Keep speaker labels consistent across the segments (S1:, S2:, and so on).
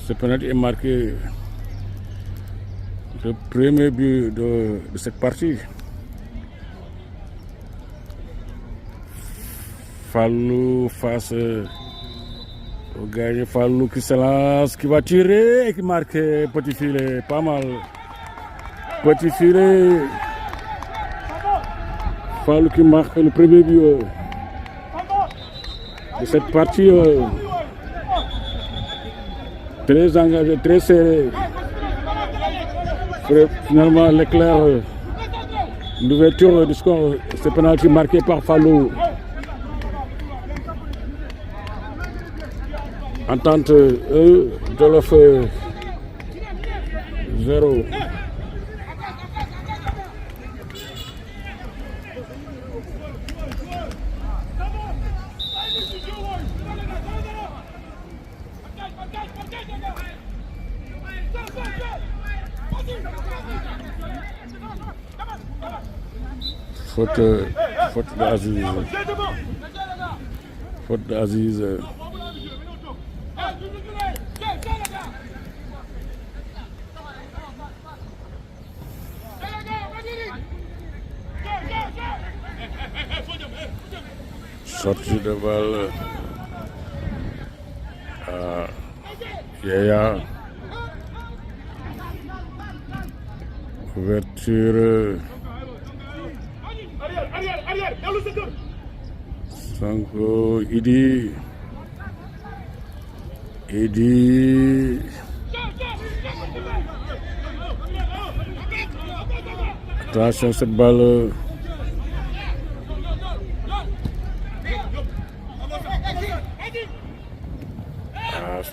S1: Ce penalty est marqué le premier but de cette partie. Fallou face au gardien. Fallou qui se lance, qui va tirer et qui marque petit filet, pas mal. Petit filet. Fallou qui marque le premier but de cette partie. Très engagé, très serré. Finalement, l'éclair, l'ouverture du score, c'est penalty marqué par Fallou. Entente Jolof 0. Faute d'Aziz. Faute d'Aziz. Sortie de balle à Yaya. Ouverture. Sanko, Idi. Attention cette balle.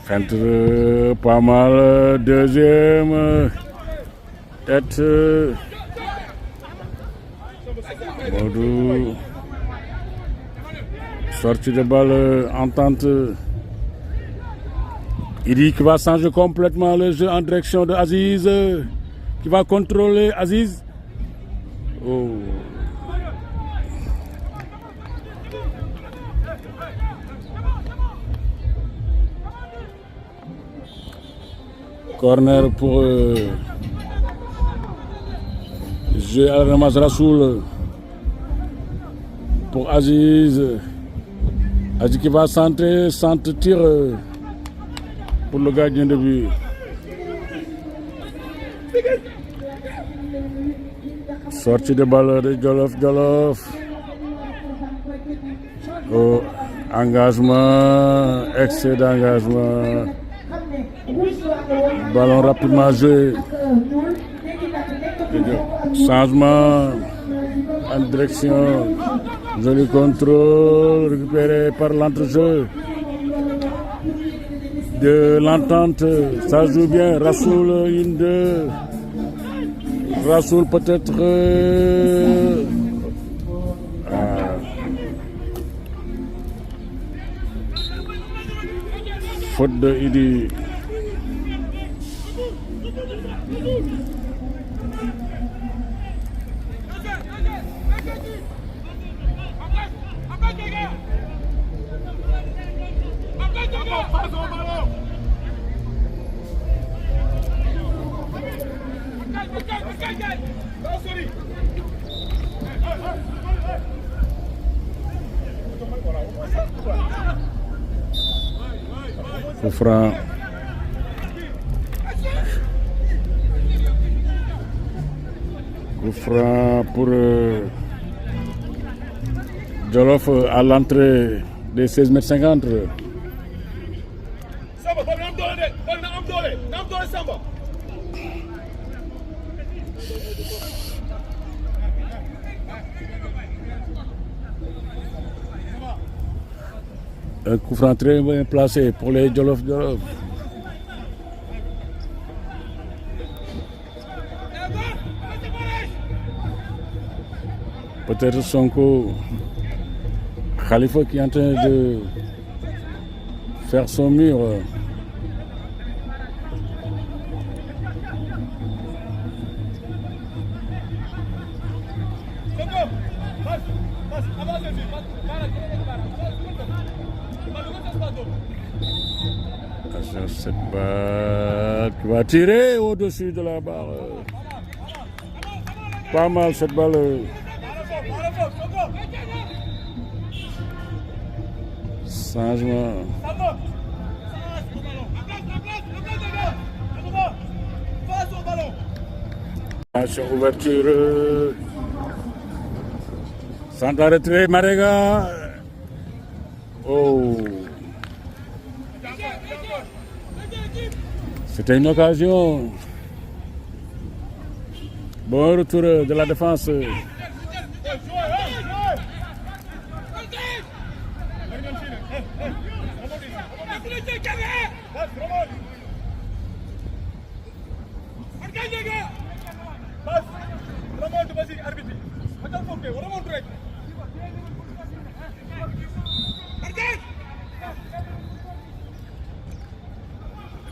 S1: Feinte pas mal. Deuxième tête. Modou. Sortie de balle, entente. Idi qui va changer complètement le jeu en direction de Aziz. Qui va contrôler Aziz. Oh. Corner pour jouer à Ramaz Rassoul. Pour Aziz. Aziz qui va centrer, centre tir pour le gardien de but. Sortie de balle de Jolof. Oh, engagement, excès d'engagement. Ballon rapidement joué. Changement en direction. Joli contrôle récupéré par l'entrejeu de l'entente. Ça joue bien. Rassoul, 1-2. Rassoul peut-être. Faute de Idi. Coup franc. Coup franc pour Jolof à l'entrée des 16,50 m. Un coup franc très bien placé pour les Jolof. Peut-être Sonko, Khalifa qui est en train de faire son mur. Cette balle qui va tirer au-dessus de la barre. Pas mal cette balle. Changement. Attention, ouverture. Centre retrait, Marega. Oh. C'était une occasion. Bon retour de la défense.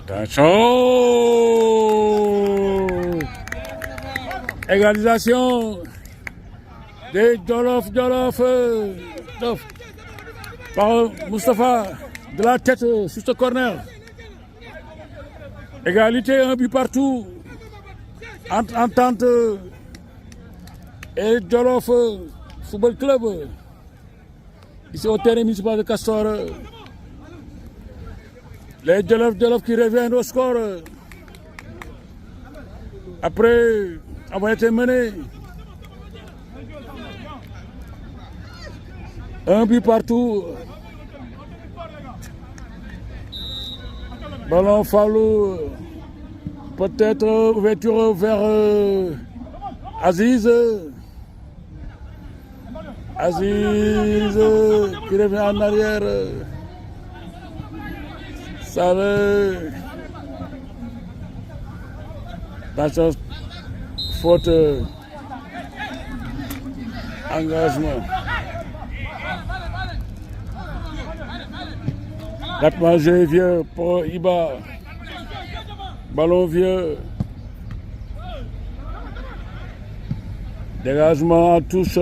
S1: Attention! Égalisation de Jolof par Moustapha de la tête sur ce corner. Égalité, un but partout. Entente et Jolof Football Club ici au terrain municipal de Castor. Les Jolof qui reviennent au score après avoir été menés. Un but partout. Ballon Fallou. Peut-être ouverture vers Aziz. Aziz qui revient en arrière. Ça veut. Attention, faute. Engagement. Rapidement, jeu vieux pour Iba. Ballon vieux. Dégagement en touche.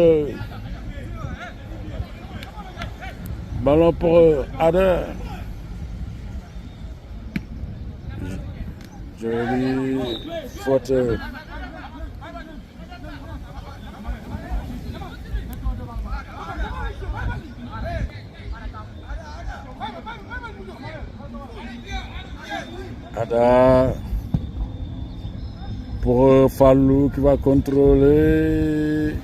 S1: Ballon pour Ader. Jolie faute. Ada pour Fallou qui va contrôler.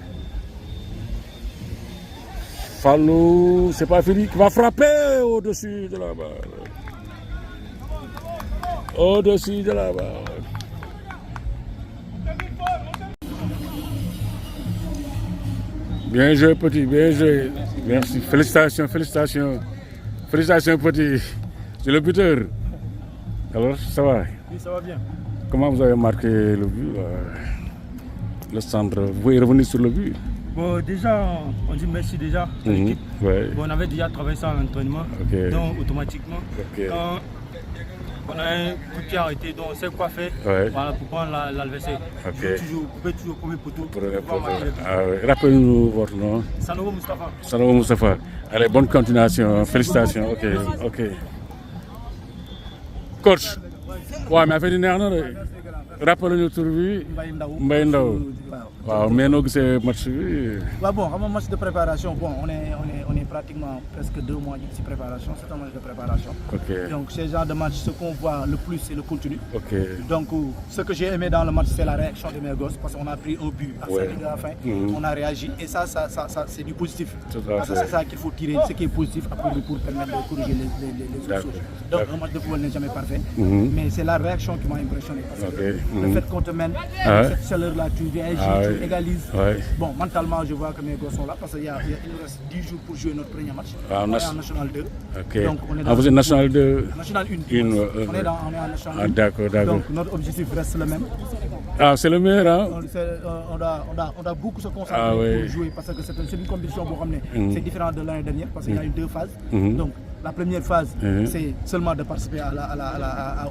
S1: Fallou, c'est pas fini, qui va frapper au-dessus de la barre. Au-dessus de la barre. Bien joué, petit, bien joué. Merci, félicitations, félicitations. Félicitations, petit. C'est le buteur. Alors, ça va?
S2: Oui, ça va bien.
S1: Comment vous avez marqué le but, le centre? Vous pouvez revenir sur le but?
S2: Bon, déjà, on dit merci déjà à l'équipe.
S1: Ouais.
S2: Bon, on avait déjà travaillé ça en entraînement.
S1: Okay.
S2: Donc, automatiquement,
S1: Okay.
S2: quand on a un coup qui a arrêté, donc on sait quoi faire voilà, pour prendre l'adversaire.
S1: Okay.
S2: Vous pouvez toujours premier poteau.
S1: Rappelez-nous votre nom.
S2: Sanogo Moustapha.
S1: Sanogo Moustapha. Allez, bonne continuation. Félicitations. Ok, ok. Coach. Ouais, mais affaire yi neex na de. Rappelez-nous tur bi. Mbaye Ndaw. Waaw, mais noo gisee match bi.
S3: Ouais, bon, avant match de préparation, bon, on est pratiquement presque 2 mois de préparation. C'est un match de préparation.
S1: Okay.
S3: Donc, ce genre de match, ce qu'on voit le plus, c'est le contenu.
S1: Okay.
S3: Donc, ce que j'ai aimé dans le match, c'est la réaction de mes gosses parce qu'on a pris un but à 5 minutes de la fin. On a réagi et ça c'est du positif. Parce que c'est ça qu'il faut tirer, ce qui est positif après pour permettre de corriger les autres choses. Donc, un match de football n'est jamais parfait, mais c'est la réaction qui m'a impressionné. Parce que le fait qu'on te mène, cette chaleur-là, tu réagis, tu égalises. Bon, mentalement, je vois que mes gosses sont là parce qu'il nous reste 10 jours pour jouer notre premier match. On est en National 2.
S1: Okay.
S3: Donc, on est dans
S1: vous êtes National 2?
S3: National 1. On est en National 1.
S1: D'accord, d'accord.
S3: Donc, notre objectif reste le même.
S1: Ah, c'est le meilleur, hein?
S3: On doit beaucoup se concentrer pour jouer parce que c'est une compétition pour ramener. C'est différent de l'année dernière parce qu'il y a eu 2 phases. Donc, la première phase, c'est seulement de participer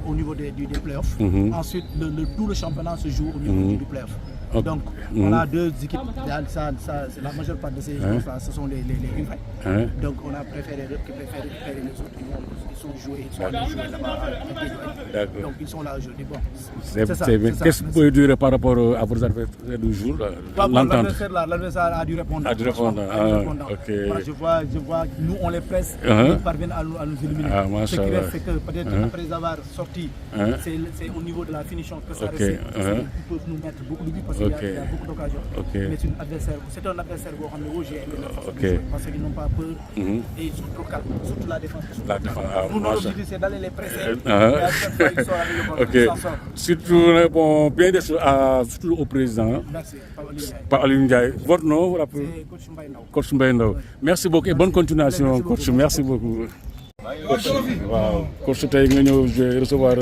S3: au niveau des playoffs. Ensuite, tout le championnat se joue au niveau du playoff. Donc, on a 2 équipes. La majeure part de ces joueurs, ce sont les rivales. Donc, on a préféré récupérer les autres. Ils sont joués, ils sont allés jouer là-bas. Donc, ils sont là aujourd'hui. Bon,
S1: c'est ça. Qu'est-ce que vous pouvez dire par rapport à vos adversaires du jour?
S3: L'adversaire a dû répondre. Moi, je vois, nous, on les presse, ils parviennent à nous éliminer. Ce qui reste, c'est que peut-être après avoir sorti, c'est au niveau de la finition que ça reste. Ils peuvent nous mettre beaucoup de buts parce qu'il y a beaucoup d'occasions. Mais c'est un adversaire où on j'ai aimé parce qu'ils n'ont pas peur et ils sont trop calmes, surtout la défense. Nous, notre objectif, c'est d'aller les presser.
S1: Surtout, bon, bien sûr, surtout au président.
S3: Merci,
S1: Pape Aliou Ndiaye. Votre nom,
S3: c'est
S1: Coach Mbaye Ndao. Merci beaucoup et bonne continuation, coach. Merci beaucoup. Waaw coach tey nga ñëw recevoir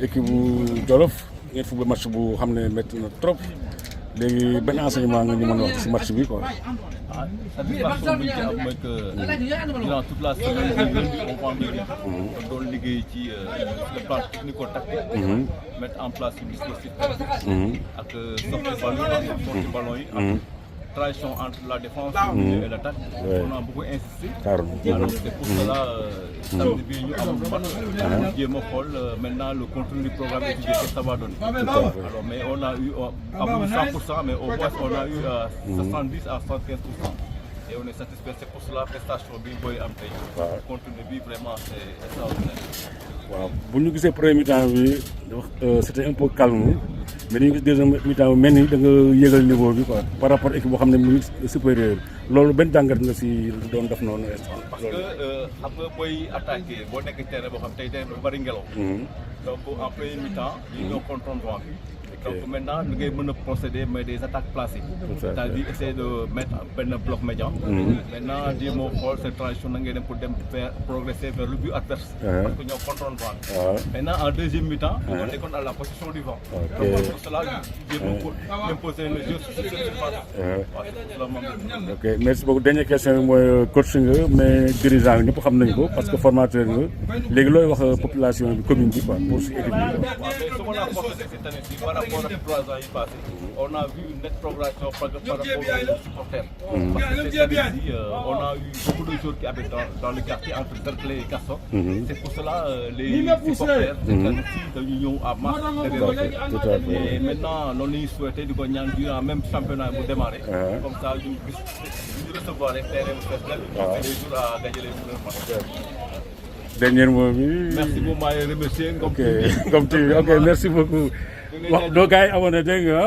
S1: équipe bu Jolof ngeen football match bu xam ne métti na trop léegi benn enseignement nga ñu mën a wax ci match bi quoi.
S2: Satisfaction bi ci am mooy que durant toute la semaine on va doon liggéey ci le plan technico-tactique, mettre en place une dispositif ak sortie ballon yi. Transition entre la défense et l'attaque. On a beaucoup insisté. Alors c'est pour cela samedi bi ñu am match jéem a xool maintenant le contenu du programme étudié que ça va donner. Alors mais on a eu amuñu 100% mais au moins on a eu 70 à 75%. Et on est satisfait, c'est pour cela prestation bi booy am tey. Contenu bi vraiment c'est extraordinaire.
S1: waaw bu ñu gisee premier mi-temps bi c'était un peu calme mais dañu gis deuxième mi-temps bi mel ni da nga yëgal niveau bi quoi par rapport équipe boo xam ne mu ngi supérieur loolu benn jàngat nga si doon def noonu.
S2: parce que xam nga booy attaqué boo nekk terrain boo xam tey terrain bu bari ngelaw. Donc en premier mi-temps yi ñoo contrôle vent bi. Donc maintenant da ngay mën a procéder mais des attaques placées. C'est-à-dire essayer de mettre benn bloc médian. Maintenant jéem a xool cette transition na ngay dem pour dem faire progresser vers le but adverse. Parce que ñoo contrôle vent bi. Maintenant en deuxième mi-temps. on déconne à la position du vent. Donc pour cela jéem a imposer le jeu sur cette surface.
S1: Ok merci beaucoup dernière question bi mooy coach nga mais dirigeant yi ñëpp xam nañu ko parce que formateur nga léegi looy wax population bi commune bi quoi pour si équipe bi.
S2: Ce qu'on a constaté cette année-ci par rapport aux 3 ans passés, on a vu une nette progression par rapport aux supporters. Parce que cette année-ci, on a eu beaucoup de joueurs qui habitent dans le quartier entre Derklé et Castor. C'est pour cela les supporters cette année-ci dañu ñëw à masse derrière. Et maintenant loolu la ñuy souhaité di ko ñaan durant même championnat bu démarré. Comme ça ñu recevoir les terrains bu fees del les jours à gagner les matchs.
S1: Dernier mot bi.
S2: Merci beaucoup maa ngi remercier
S1: comme tu ok merci beaucoup. wax doo gars yi amoon na dégg nga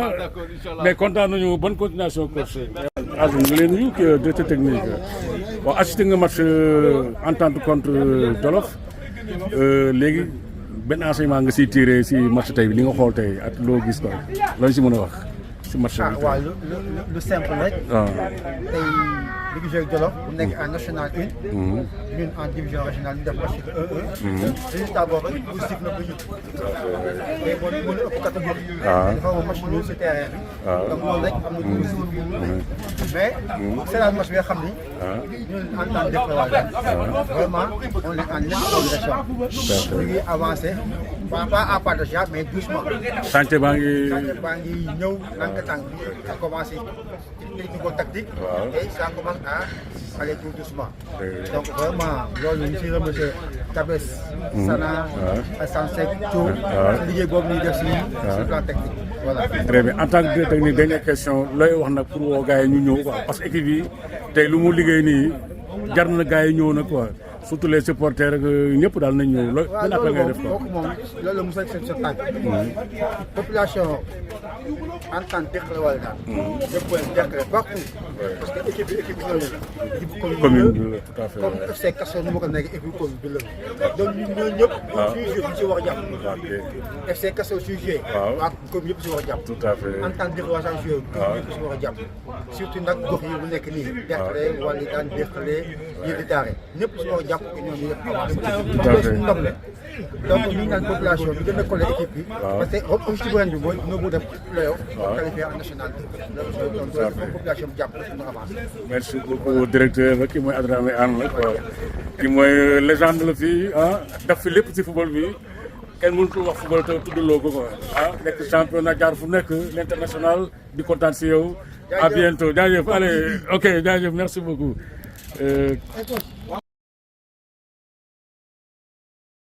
S1: mais kontaan nañu bonne continuation coach. Azou nga leen nuyu kii directeur technique bon assisté nga match entente contre Jolof léegi benn enseignement nga siy tiré si match tey bi li nga xool tey ak loo gis quoi loolu si mën a wax si match bi.
S4: waaw lu simple rek. tey division Jolof bu nekk en national 1. ñun en division régionale ñu def match 1-1. résultat boobu rek positif na bu ñu. tey moo mën a ëpp catégorie. dafa am match nul si terrain bi. donc loolu rek am na positif. mais c'est la match bi nga xam ni. ñun en tant que développeur vraiment on est en nette progression. ñu ngi avancé pas à pas de déjà mais doucement.
S1: santé baa ngi
S4: ñëw tànk ça commencé technico-tactique. Et ça commence à aller tout doucement. Donc vraiment loolu ñu ciy remercier Tabes Sana Sansek Thio liggéey boobu ñuy def si plan technique voilà.
S1: Très bien en tant que technique dernière question looy wax nag pour woo gars yi ñu ñëw quoi parce que équipe yi tey lu mu liggéey nii jar na gars yi ñëw na quoi surtout les supporters ñëpp daal nañ ñëw loolu.
S4: waaw loolu moom loolu la mos a sa tànk population en tant que Derklé wala daal. ñëpp mooy Derklé partout. parce que équipe bi ñëw na équipe commune
S1: bi tout à fait
S4: comme FC Castor nu ma ko nekk équipe commune bi la donc ñun ñëpp. suñu jeu bi si war a jàpp. FC Castor suñu jeu. waa commune yëpp si war a jàpp.
S1: tout à fait
S4: en tant que Derklé waa jeu commune yëpp si war a jàpp. surtout nag gox yi bu nekk nii Derklé wala daan Derklé yëpp daare ñëpp si war a jàpp ñoom ñëpp avancé.
S1: tout à fait
S4: ndam la donc ñu naan population bi gën a collé équipe bi. parce que objectif ren bi mooy ñoo bëgg def playoff qualifié en national donc population bi jàpp na avancé.
S1: merci beaucoup directeur ki mooy Adramé Anne la quoi ki mooy légende la fii def fi lépp ci football bi kenn mënutul wax football te tuddaloo ko quoi nekk championnat jaar fu nekk l'international di kontaan si yow à bientôt jaajëf allez ok jaajëf merci beaucoup